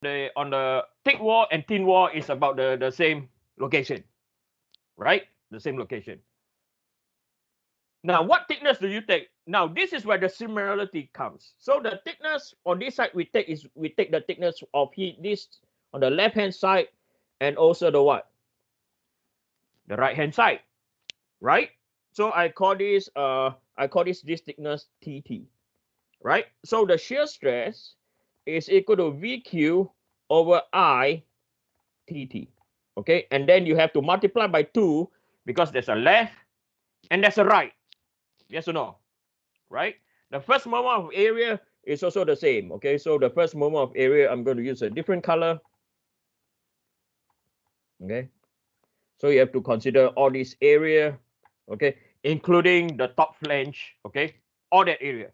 the thick wall and thin wall is about the same location, right? The same location. Now, what thickness do you take? Now, this is where the similarity comes. So the thickness on this side we take the thickness of this on the left hand side and also the what? The right hand side, right? So I call this this thickness TT, right? So the shear stress is equal to VQ over I TT. Okay, and then you have to multiply by 2 because there's a left and there's a right. Yes or no? Right? The first moment of area is also the same. Okay, so the first moment of area, I'm going to use a different color. Okay, so you have to consider all this area, okay, including the top flange, okay, all that area.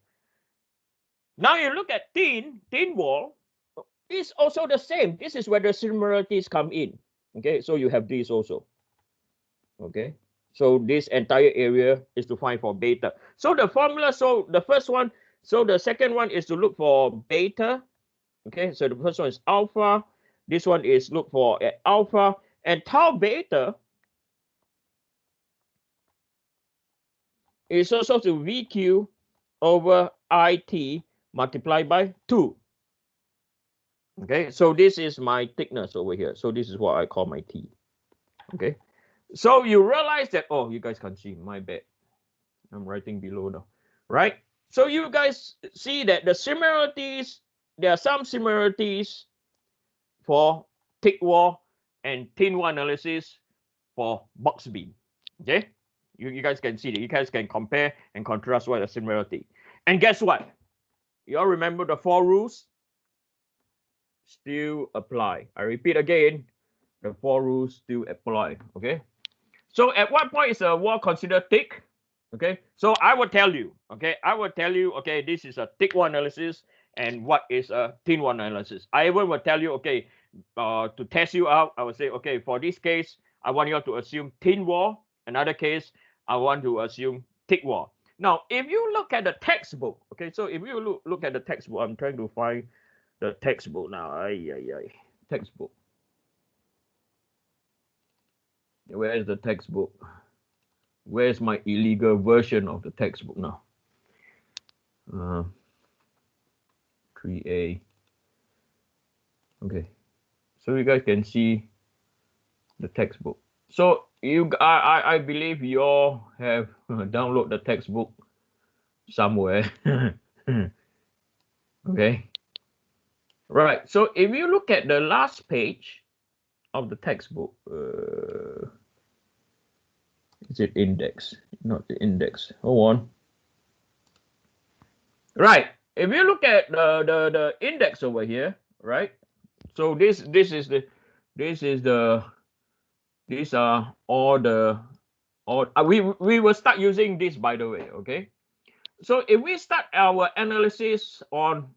Now you look at thin wall, it's also the same. This is where the similarities come in. Okay, so you have this also. Okay, so this entire area is to find for beta. So the formula, so the first one, so the second one is to look for beta. Okay, so the first one is alpha. This one is look for alpha, and tau beta is also to VQ over IT multiplied by 2. Okay, so this is my thickness over here. So this is what I call my T. Okay, so you realize that, oh, you guys can't see, my bad. I'm writing below now, right? So you guys see that the similarities, there are some similarities for thick wall and thin wall analysis for box beam. Okay, you guys can see that. You guys can compare and contrast what a similarity. And guess what? You all remember the 4 rules? Still apply. I repeat again, the 4 rules still apply. Okay. So at what point is a wall considered thick? Okay. So I will tell you. Okay. I will tell you. Okay. This is a thick wall analysis, and what is a thin wall analysis. I even will tell you. Okay. To test you out, I will say, okay, for this case, I want you to assume thin wall. Another case, I want to assume thick wall. Now, if you look at the textbook, okay, so if you look at the textbook, I'm trying to find the textbook now. Textbook. Where is the textbook? Where's my illegal version of the textbook now? 3A. Okay, so you guys can see the textbook. So I believe you all have downloaded the textbook somewhere. Okay. Right. So if you look at the last page of the textbook, is it index? Not the index. Hold on. Right. If you look at the index over here, right? So these are all we will start using this, by the way. Okay. So if we start our analysis on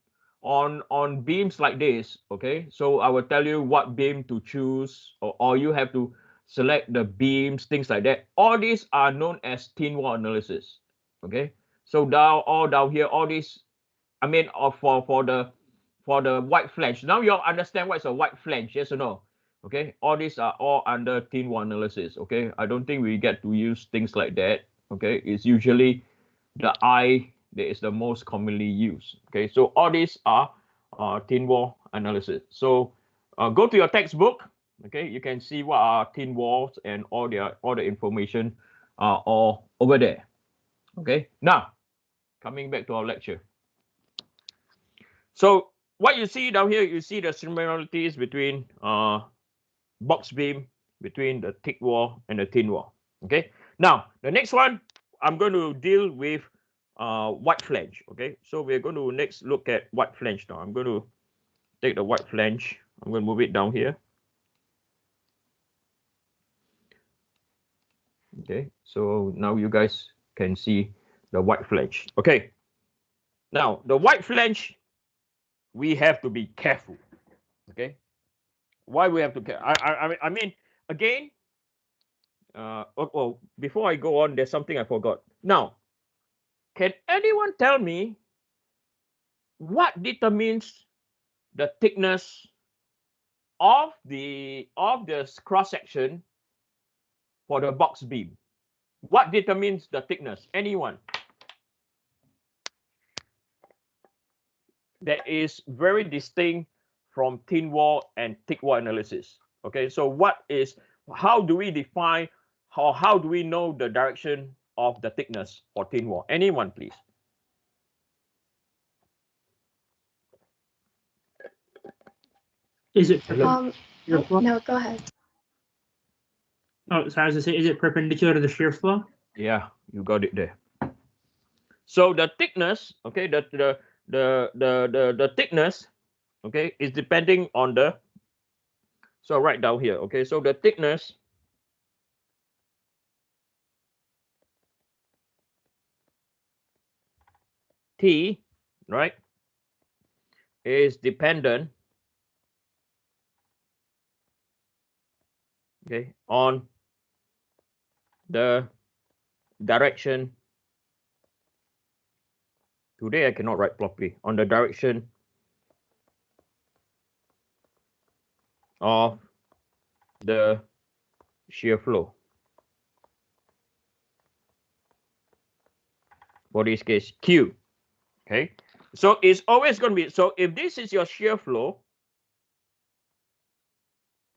beams like this, okay, so I will tell you what beam to choose, or you have to select the beams, things like that. All these are known as thin wall analysis. Okay, so down here, all these, I mean, for the white flange. Now you all understand what's a white flange, yes or no? Okay, all these are all under thin wall analysis. Okay, I don't think we get to use things like that. Okay, it's usually the I that is the most commonly used. Okay, so all these are thin wall analysis. So go to your textbook. Okay, you can see what are thin walls, and all the information are all over there. Okay, now coming back to our lecture. So what you see down here, you see the similarities between box beam, between the thick wall and the thin wall. Okay, now the next one, I'm going to deal with white flange. Okay, so we're going to next look at white flange now. I'm going to take the white flange. I'm going to move it down here. Okay, so now you guys can see the white flange. Okay, now the white flange, we have to be careful. Okay, why we have to care? I mean, again, before I go on, there's something I forgot. Now, can anyone tell me what determines the thickness of the cross section for the box beam. What determines the thickness? Anyone? That is very distinct from thin wall and thick wall analysis. Okay, so how do we define, how do we know the direction of the thickness for thin wall? Anyone, please? Is it no, go ahead. Oh, so I was to say, is it perpendicular to the shear flow? Yeah, you got it there. So the thickness, okay, the thickness, okay, is depending on the. So right down here, okay, so the thickness T, right, is dependent, okay, on the direction. Today I cannot write properly. On the direction of the shear flow. For this case, Q. Okay, so it's always going to be, so if this is your shear flow,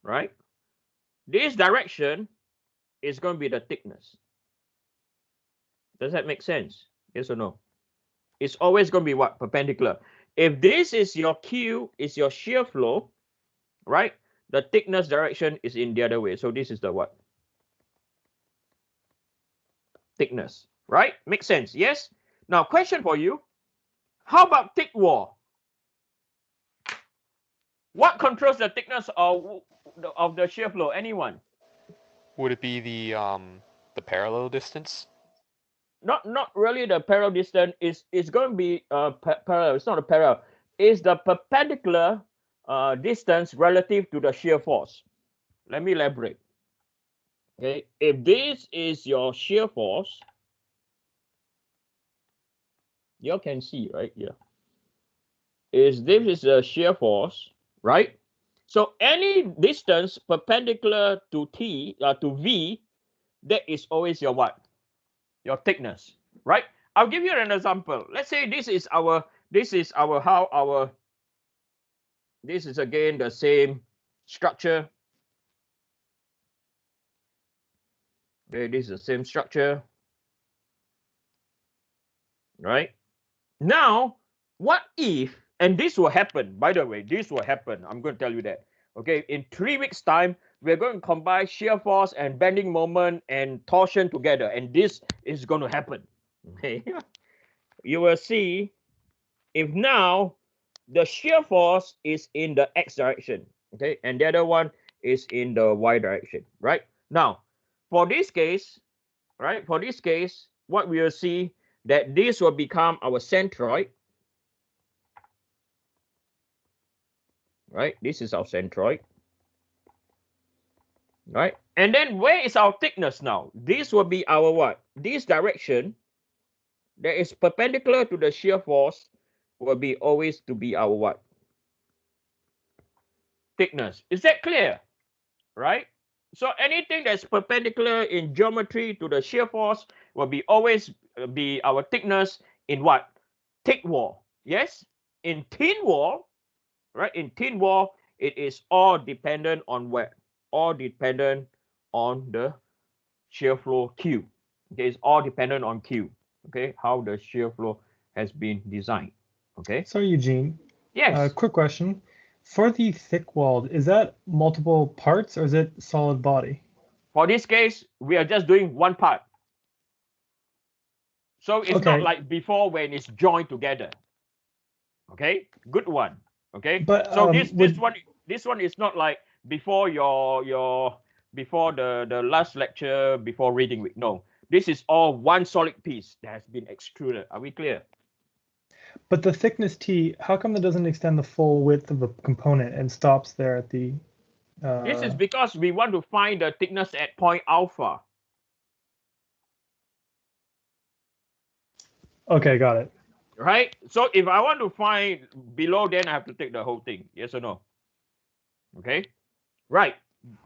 right, this direction is going to be the thickness. Does that make sense? Yes or no? It's always going to be what? Perpendicular. If this is your Q, is your shear flow, right, the thickness direction is in the other way. So this is the what? Thickness, right? Makes sense, yes? Now, question for you. How about thick wall? What controls the thickness of the shear flow? Anyone? Would it be the parallel distance? Not really the parallel distance. It's going to be parallel. It's not a parallel. It's the perpendicular distance relative to the shear force. Let me elaborate. Okay, if this is your shear force, you can see right here. This is a shear force, right? So any distance perpendicular to to V, that is always your what? Your thickness, right? I'll give you an example. Let's say this is again the same structure. Okay, this is the same structure, right? Now, what if, and this will happen, by the way, this will happen. I'm going to tell you that. Okay, in 3 weeks' time, we're going to combine shear force and bending moment and torsion together, and this is going to happen. Okay, you will see if now the shear force is in the X direction, okay, and the other one is in the Y direction, right? Now, for this case, right, what we will see that this will become our centroid, right? This is our centroid, right? And then where is our thickness now? This will be our what? This direction that is perpendicular to the shear force will be always to be our what? Thickness. Is that clear? Right? So anything that's perpendicular in geometry to the shear force will be always be our thickness in what? Thick wall. Yes? In thin wall, right? In thin wall, it is all dependent on what? All dependent on the shear flow Q. Okay, it's all dependent on Q. Okay, how the shear flow has been designed. Okay. So Eugene, Yes. Quick question. For the thick walled, is that multiple parts or is it solid body? For this case, we are just doing one part. So it's not like before when it's joined together. Okay, good one. Okay, but so this one is not like before before the last lecture before reading week. No, this is all one solid piece that has been extruded. Are we clear? But the thickness T, how come that doesn't extend the full width of the component and stops there at the? This is because we want to find the thickness at point alpha. Okay, got it. Right. So if I want to find below, then I have to take the whole thing. Yes or no? Okay, right.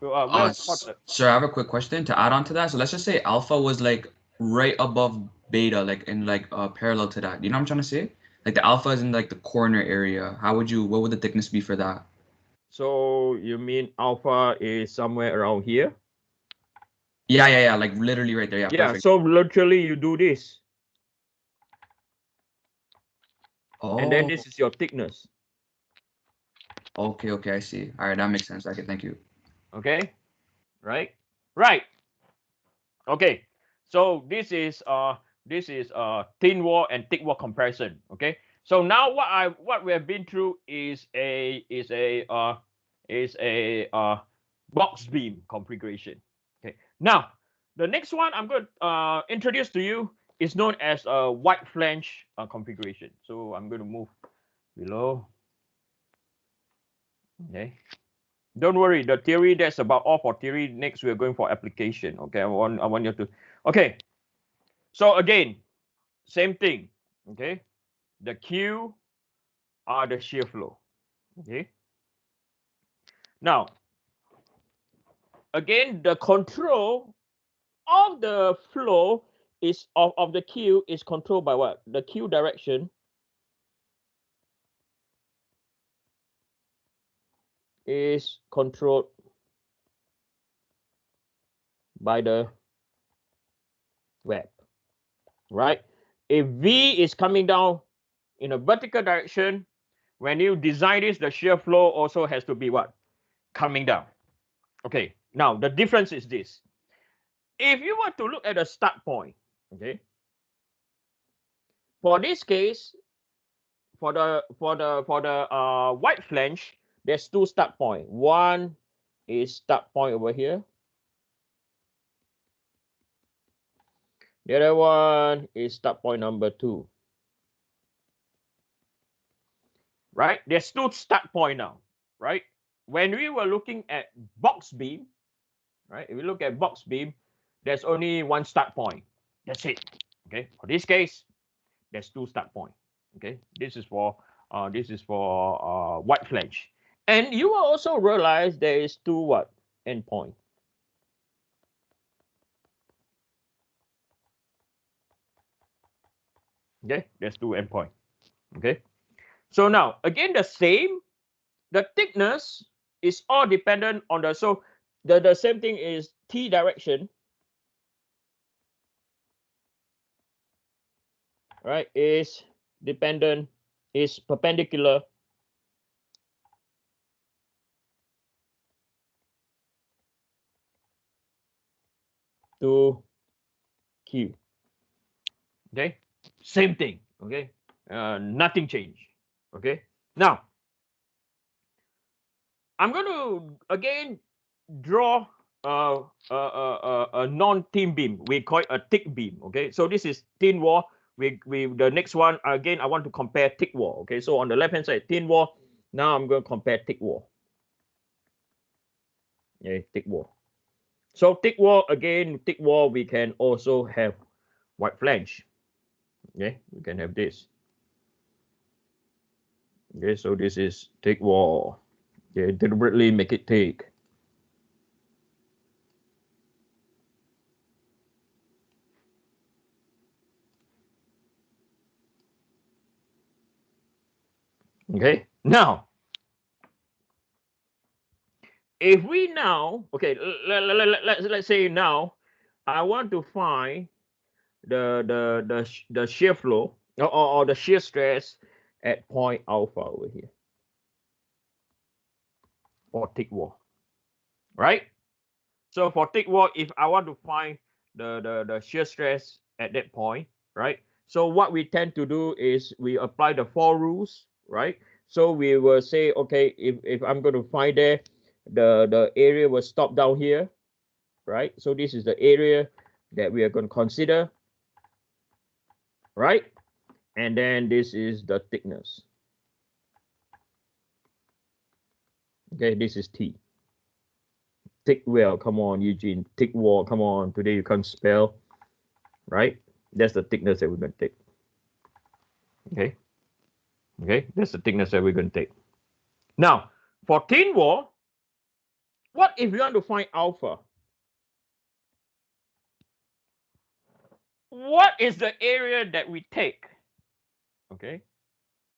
Sir, I have a quick question to add on to that. So let's just say alpha was like right above beta, like in like parallel to that. You know what I'm trying to say? Like the alpha is in like the corner area. What would the thickness be for that? So you mean alpha is somewhere around here? Yeah. Like literally right there. Yeah, Yeah. perfect. So literally you do this, Oh, and then this is your thickness. okay, I see. All right, that makes sense. Okay, thank you. Okay, right. Okay, so this is thin wall and thick wall comparison. Okay, so now what we have been through is a box beam configuration. Okay, now the next one I'm going to introduce to you is known as a wide flange configuration. So I'm going to move below. Okay, don't worry, the theory, that's about all for theory. Next we're going for application. Okay, I want you to, okay, so again, same thing. Okay, the Q are the shear flow. Okay, now again, the control of the flow is of the Q is controlled by what? The Q direction is controlled by the web, right? If V is coming down in a vertical direction, when you design this, the shear flow also has to be what? Coming down. Okay, now the difference is this. If you were to look at a start point, okay, for this case, for the white flange, there's two start point. One is start point over here. The other one is start point number 2. Right? There's two start point now, right? When we were looking at box beam, right? If we look at box beam, there's only one start point. That's it. Okay. For this case, there's two start point. Okay. This is for white flange, and you will also realize there is two what endpoint. Okay, there's two endpoint. Okay. So now again the same. The thickness is all dependent on the same thing is T direction. Right, is perpendicular to Q. Okay, same thing. Okay, nothing changed. Okay, now I'm going to again draw a non-thin beam. We call it a thick beam. Okay, so this is thin wall. We the next one again. I want to compare thick wall. Okay, so on the left hand side, thin wall. Now I'm going to compare thick wall. Okay, thick wall. So thick wall again. Thick wall we can also have white flange. Okay, we can have this. Okay, so this is thick wall. Okay, deliberately make it thick. Okay, now if we now, okay, let's say now I want to find the shear flow or the shear stress at point alpha over here for thick wall, right? So for thick wall, if I want to find the shear stress at that point, right? So what we tend to do is we apply the 4 rules, right? So we will say, okay, if I'm going to find there, the area will stop down here, right? So this is the area that we are going to consider, right? And then this is the thickness. Okay, this is T. Thick wall, come on, Eugene. Thick wall, come on. Today you can't spell, right? That's the thickness that we're going to take. Okay. Okay, that's the thickness that we're going to take. Now, for thin wall, What if you want to find alpha? What is the area that we take? Okay.